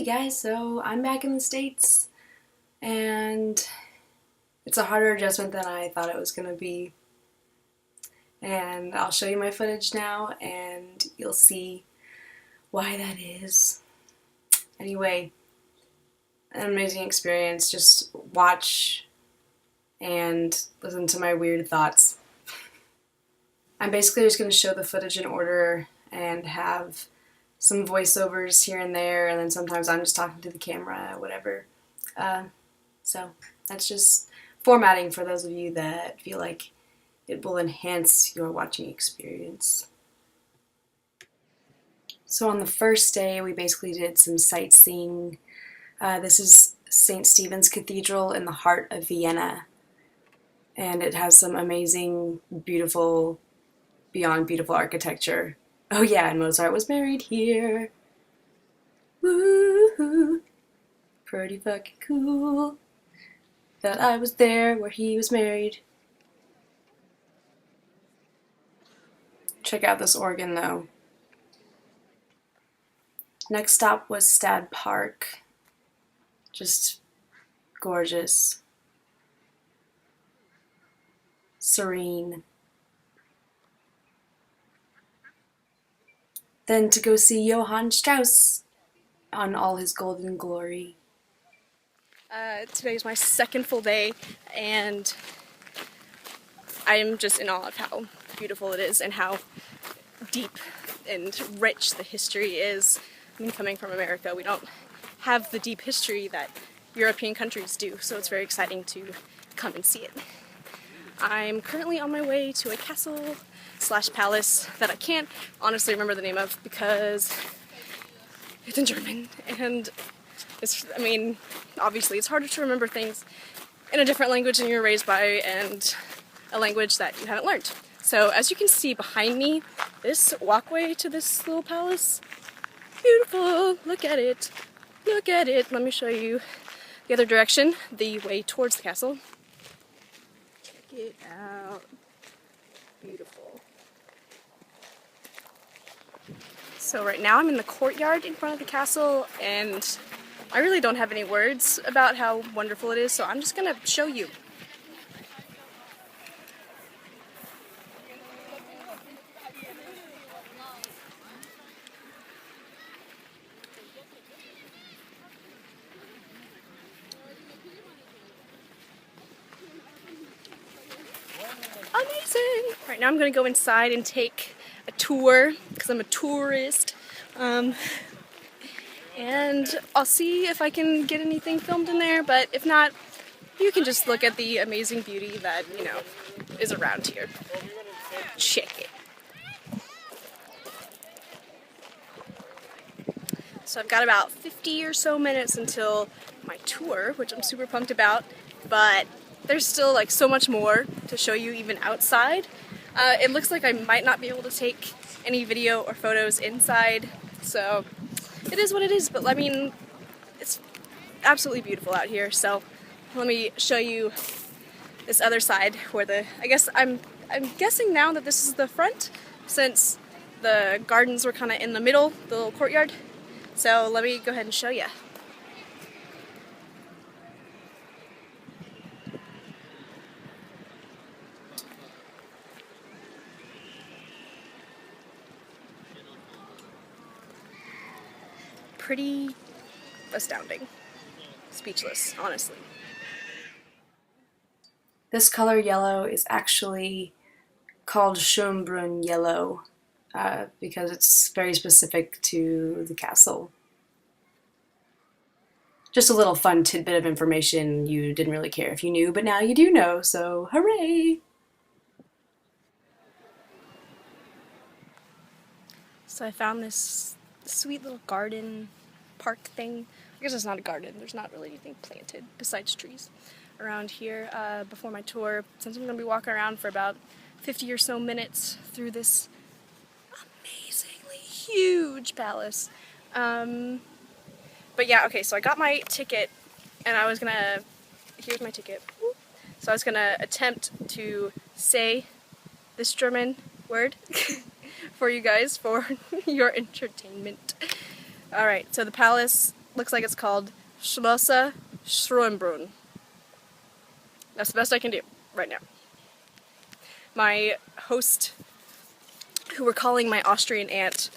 guys, so I'm back in the States and it's a harder adjustment than I thought it was going to be. And I'll show you my footage now and you'll see why that is. Anyway, an amazing experience. Just watch and listen to my weird thoughts. I'm basically just going to show the footage in order and have some voiceovers here and there, and then sometimes I'm just talking to the camera, whatever. So that's just formatting for those of you that feel like it will enhance your watching experience. So on the first day, we basically did some sightseeing. This is St. Stephen's Cathedral in the heart of Vienna, and it has some amazing, beautiful, beyond beautiful architecture. Oh yeah, and Mozart was married here. Woohoo! Pretty fucking cool that I was there where he was married. Check out this organ though. Next stop was Stadtpark. Just gorgeous. Serene. Then to go see Johann Strauss on all his golden glory. Today's my second full day, and I am just in awe of how beautiful it is and how deep and rich the history is. I mean, coming from America, we don't have the deep history that European countries do, so it's very exciting to come and see it. I'm currently on my way to a castle / palace that I can't honestly remember the name of because it's in German, and obviously it's harder to remember things in a different language than you're raised by and a language that you haven't learned. So as you can see behind me, this walkway to this little palace, beautiful, look at it, look at it. Let me show you the other direction, the way towards the castle. Check it out, beautiful. So right now I'm in the courtyard in front of the castle, and I really don't have any words about how wonderful it is, so I'm just gonna show you. Amazing! Right now I'm gonna go inside and take a tour because I'm a tourist. And I'll see if I can get anything filmed in there, but if not, you can just look at the amazing beauty that, is around here. Check it. So I've got about 50 or so minutes until my tour, which I'm super pumped about, but there's still so much more to show you even outside. It looks like I might not be able to take any video or photos inside, so it is what it is, but it's absolutely beautiful out here. So let me show you this other side where I'm guessing now that this is the front, since the gardens were kind of in the middle, the little courtyard. So let me go ahead and show you. Pretty astounding. Speechless, honestly. This color yellow is actually called Schönbrunn yellow because it's very specific to the castle. Just a little fun tidbit of information you didn't really care if you knew, but now you do know, so hooray! So I found this sweet little garden park thing. I guess it's not a garden, there's not really anything planted besides trees around here before my tour, since I'm going to be walking around for about 50 or so minutes through this amazingly huge palace. But yeah, okay, so I got my ticket, and here's my ticket. So I was gonna attempt to say this German word for you guys for your entertainment. Alright, so the palace looks like it's called Schloss Schönbrunn. That's the best I can do right now. My host, who we're calling my Austrian aunt,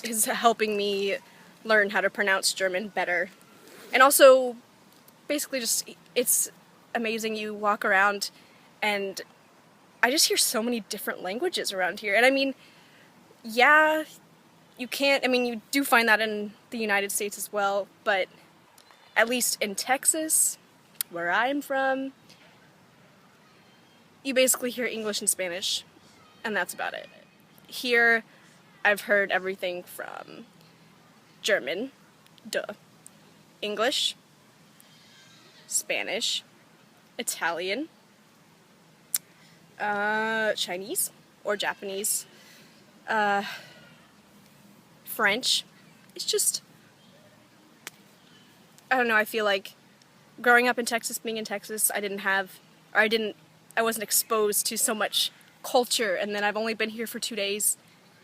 is helping me learn how to pronounce German better. And also, basically just, it's amazing. You walk around and I just hear so many different languages around here. And I mean, yeah, you can't, I mean, you do find that in the United States as well, but at least in Texas, where I'm from, you basically hear English and Spanish, and that's about it. Here, I've heard everything from German, duh, English, Spanish, Italian, Chinese or Japanese, French. It's just, I don't know, I feel like growing up in Texas, being in Texas, I wasn't exposed to so much culture, and then I've only been here for 2 days,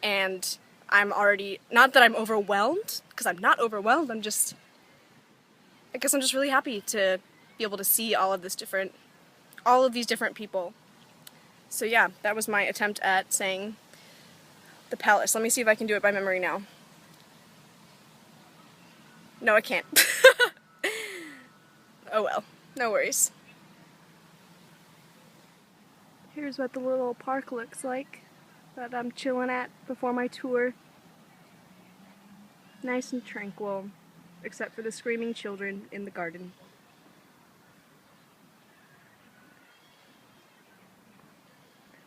and I'm already, not that I'm overwhelmed, because I'm not overwhelmed, I guess I'm just really happy to be able to see all of these different people. So yeah, that was my attempt at saying the palace. Let me see if I can do it by memory now. No, I can't. Oh well, no worries. Here's what the little park looks like that I'm chilling at before my tour. Nice and tranquil, except for the screaming children in the garden.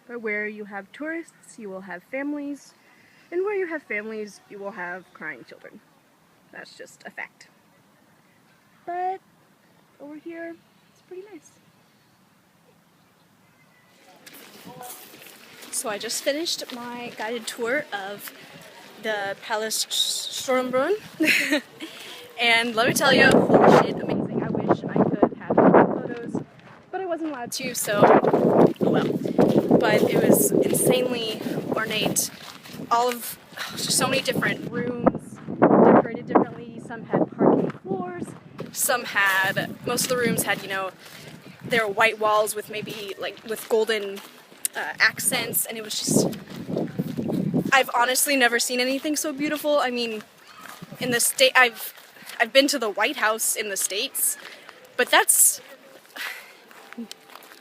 But where you have tourists, you will have families, and where you have families, you will have crying children. That's just a fact. But over here, it's pretty nice. So I just finished my guided tour of the Palace Shönbrunn, and let me tell you, holy shit, amazing. I wish I could have photos, but I wasn't allowed to, so oh well. But it was insanely ornate. Just so many different rooms, decorated differently. Some had parquet floors, most of the rooms had, there were white walls with maybe, with golden accents, and it was just, I've honestly never seen anything so beautiful. I mean, in the state, I've been to the White House in the States, but that's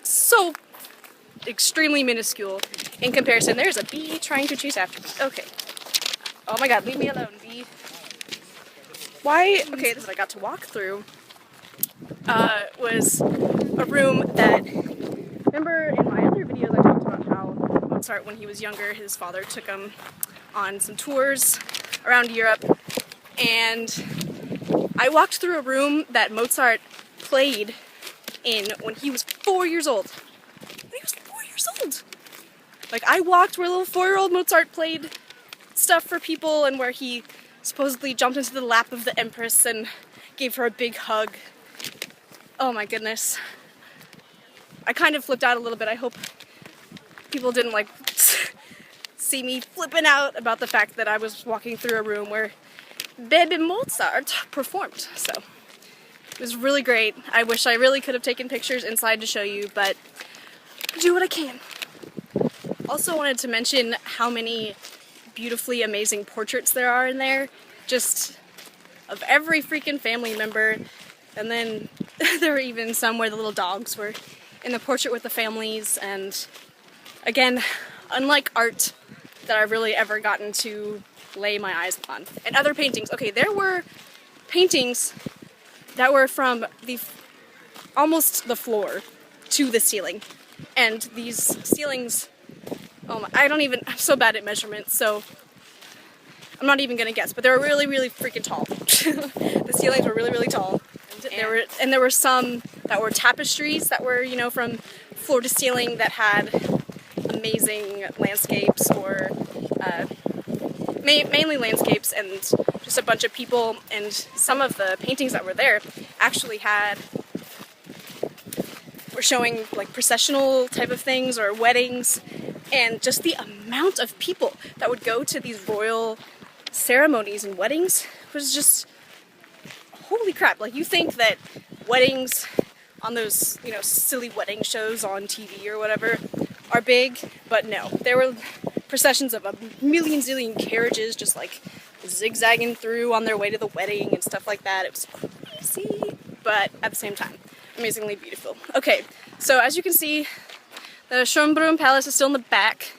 so extremely minuscule in comparison. There's a bee trying to chase after me. Okay. Oh my god, leave me alone, bee. Why? Okay, this I got to walk through was a room that, remember in my other videos I talked about how Mozart, when he was younger, his father took him on some tours around Europe, and I walked through a room that Mozart played in when he was 4 years old. When he was 4 years old! Like, I walked where little 4-year-old Mozart played stuff for people, and where he supposedly jumped into the lap of the Empress and gave her a big hug. Oh my goodness. I kind of flipped out a little bit. I hope people didn't see me flipping out about the fact that I was walking through a room where baby Mozart performed. So it was really great. I wish I really could have taken pictures inside to show you, but I do what I can. Also wanted to mention how many beautifully amazing portraits there are in there, just of every freaking family member. And then there were even some where the little dogs were in the portrait with the families, and again, unlike art that I've really ever gotten to lay my eyes upon. And other paintings, okay, there were paintings that were from almost the floor to the ceiling, and these ceilings, oh my, I'm so bad at measurements, so I'm not even gonna guess, but they were really, really freaking tall. The ceilings were really, really tall. And there were some that were tapestries that were, from floor to ceiling, that had amazing landscapes, or mainly landscapes, and just a bunch of people. And some of the paintings that were there actually were showing processional type of things, or weddings, and just the amount of people that would go to these royal ceremonies and weddings was just, holy crap. Like, you think that weddings on those, you know, silly wedding shows on TV or whatever are big, but no. There were processions of a million zillion carriages just like zigzagging through on their way to the wedding and stuff like that. It was crazy, but at the same time, amazingly beautiful. Okay, so as you can see, the Schönbrunn Palace is still in the back.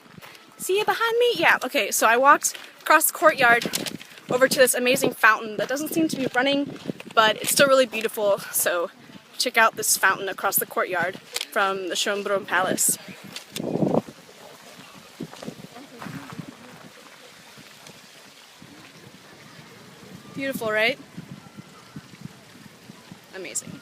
See it behind me? Yeah, okay, so I walked across the courtyard over to this amazing fountain that doesn't seem to be running, but it's still really beautiful, so check out this fountain across the courtyard from the Shönbrunn Palace. Beautiful, right? Amazing.